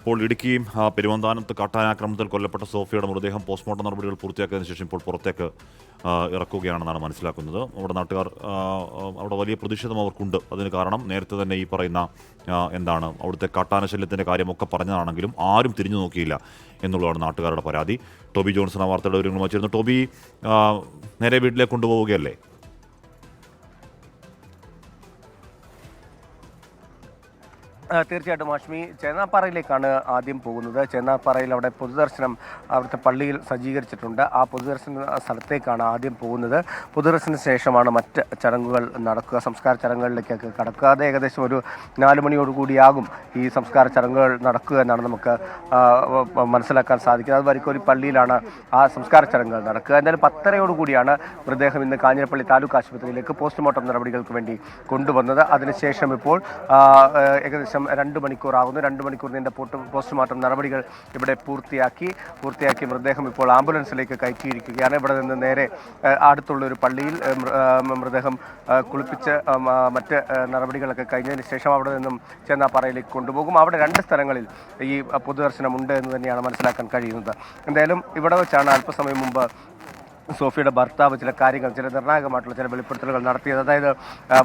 ഇപ്പോൾ ഇടുക്കി പെരുവന്താനത്ത് കാട്ടാനാക്രമണത്തിൽ കൊല്ലപ്പെട്ട സോഫിയയുടെ മൃതദേഹം പോസ്റ്റ്മോർട്ടം നടപടികൾ പൂർത്തിയാക്കിയതിനു ശേഷം ഇപ്പോൾ പുറത്തേക്ക് ഇറക്കുകയാണെന്നാണ് മനസ്സിലാക്കുന്നത്. അവിടെ നാട്ടുകാർ അവിടെ വലിയ പ്രതിഷേധം അവർക്കുണ്ട്. അതിന് കാരണം നേരത്തെ തന്നെ ഈ പറയുന്ന അവിടുത്തെ കാട്ടാന ശല്യത്തിൻ്റെ കാര്യമൊക്കെ പറഞ്ഞതാണെങ്കിലും ആരും തിരിഞ്ഞു നോക്കിയില്ല എന്നുള്ളതാണ് നാട്ടുകാരുടെ പരാതി. ടോബി ജോൺസൺ ആ വാർത്തയുടെ വിവരങ്ങൾ വച്ചിരുന്നു. ടോബി, നേരെ വീട്ടിലേക്ക് കൊണ്ടുപോവുകയല്ലേ? തീർച്ചയായിട്ടും ആഷ്മി, ചേന്നാപ്പാറയിലേക്കാണ് ആദ്യം പോകുന്നത്. ചേന്നാപ്പാറയിൽ അവിടെ പൊതുദർശനം അവിടുത്തെ പള്ളിയിൽ സജ്ജീകരിച്ചിട്ടുണ്ട്. ആ പൊതുദർശന സ്ഥലത്തേക്കാണ് ആദ്യം പോകുന്നത്. പൊതുദർശനത്തിന് ശേഷമാണ് മറ്റ് ചടങ്ങുകൾ നടക്കുക, സംസ്കാര ചടങ്ങുകളിലേക്കൊക്കെ കടക്കുക. അത് ഏകദേശം ഒരു 4 മണിയോടുകൂടിയാകും ഈ സംസ്കാര ചടങ്ങുകൾ നടക്കുക എന്നാണ് നമുക്ക് മനസ്സിലാക്കാൻ സാധിക്കുന്നത്. അത് വരിക്കോലി പള്ളിയിലാണ് ആ സംസ്കാര ചടങ്ങുകൾ നടക്കുക. എന്തായാലും 10:30 മൃതദേഹം ഇന്ന് കാഞ്ഞിരപ്പള്ളി താലൂക്ക് ആശുപത്രിയിലേക്ക് പോസ്റ്റ്മോർട്ടം നടപടികൾക്ക് വേണ്ടി കൊണ്ടുവന്നത്. അതിനുശേഷം ഇപ്പോൾ ഏകദേശം 2 മണിക്കൂറാകുന്നു. 2 മണിക്കൂർ നീണ്ട പോസ്റ്റ്മോർട്ടം നടപടികൾ ഇവിടെ പൂർത്തിയാക്കി മൃതദേഹം ഇപ്പോൾ ആംബുലൻസിലേക്ക് കയറ്റിയിരിക്കുകയാണ്. ഇവിടെ നിന്ന് നേരെ അടുത്തുള്ള ഒരു പള്ളിയിൽ മൃതദേഹം കുളിപ്പിച്ച് മറ്റ് നടപടികളൊക്കെ കഴിഞ്ഞതിന് ശേഷം അവിടെ നിന്നും ചേന്നാപ്പാറയിലേക്ക് കൊണ്ടുപോകും. അവിടെ 2 സ്ഥലങ്ങളിൽ ഈ പൊതുദർശനമുണ്ട് എന്ന് തന്നെയാണ് മനസ്സിലാക്കാൻ കഴിയുന്നത്. എന്തായാലും ഇവിടെ വെച്ചാണ് അല്പസമയം മുമ്പ് സോഫിയുടെ ഭർത്താവ് ചില നിർണായകമായിട്ടുള്ള ചില വെളിപ്പെടുത്തലുകൾ നടത്തിയത്. അതായത്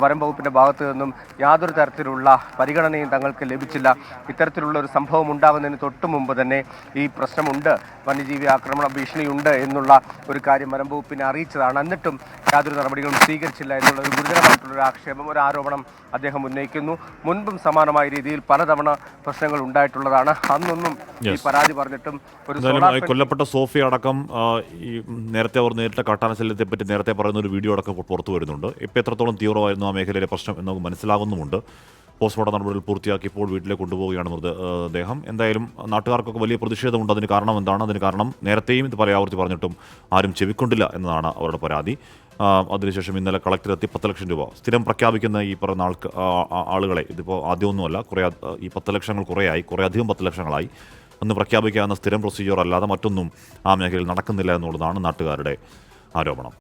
വനം വകുപ്പിൻ്റെ ഭാഗത്തു നിന്നും യാതൊരു തരത്തിലുള്ള പരിഗണനയും തങ്ങൾക്ക് ലഭിച്ചില്ല. ഇത്തരത്തിലുള്ള ഒരു സംഭവം ഉണ്ടാകുന്നതിന് തൊട്ടു മുമ്പ് തന്നെ ഈ പ്രശ്നമുണ്ട്, വന്യജീവി ആക്രമണ ഭീഷണിയുണ്ട് എന്നുള്ള ഒരു കാര്യം വനം വകുപ്പിനെ അറിയിച്ചതാണ്. എന്നിട്ടും യാതൊരു നടപടികളും സ്വീകരിച്ചില്ല എന്നുള്ള ഒരു ഗുരുതരമായിട്ടുള്ളൊരു ആക്ഷേപം, ഒരു ആരോപണം അദ്ദേഹം ഉന്നയിക്കുന്നു. മുൻപും സമാനമായ രീതിയിൽ പലതവണ പ്രശ്നങ്ങൾ ഉണ്ടായിട്ടുള്ളതാണ്. അന്നൊന്നും ഈ പരാതി പറഞ്ഞിട്ടും കൊല്ലപ്പെട്ട സോഫി അടക്കം നേരത്തെ നേരിട്ട കാട്ടാന ശല്യത്തെ പറ്റി നേരത്തെ പറയുന്ന ഒരു വീഡിയോ അടക്കം പുറത്തു വരുന്നുണ്ട്. ഇപ്പോൾ എത്രത്തോളം തീവ്രമായിരുന്നു ആ മേഖലയിലെ പ്രശ്നം എന്ന് മനസ്സിലാകുന്നുമുണ്ട്. പോസ്റ്റ്മോർട്ടം നടപടികൾ പൂർത്തിയാക്കി ഇപ്പോൾ വീട്ടിലേക്ക് കൊണ്ടുപോവുകയാണ് മൃതദേഹം. എന്തായാലും നാട്ടുകാർക്കൊക്കെ വലിയ പ്രതിഷേധമുണ്ട്. അതിന് കാരണം എന്താണ്? അതിന് കാരണം നേരത്തെയും ഇത് ആവർത്തി പറഞ്ഞിട്ടും ആരും ചെവിക്കൊണ്ടില്ല എന്നതാണ് അവരുടെ പരാതി. അതിനുശേഷം ഇന്നലെ കളക്ടറെത്തി 10 ലക്ഷം രൂപ സ്ഥിരം പ്രഖ്യാപിക്കുന്ന ഈ പറയുന്ന ആളുകളെ, ഇതിപ്പോൾ ആദ്യമൊന്നുമല്ല, ഈ 10 ലക്ഷങ്ങൾ കുറേ അധികം 10 ലക്ഷങ്ങളായി അന്ന് പ്രഖ്യാപിക്കാവുന്ന സ്ഥിരം പ്രൊസീജിയർ അല്ലാതെ മറ്റൊന്നും ആ മേഖലയിൽ നടക്കുന്നില്ല എന്നുള്ളതാണ് നാട്ടുകാരുടെ ആരോപണം.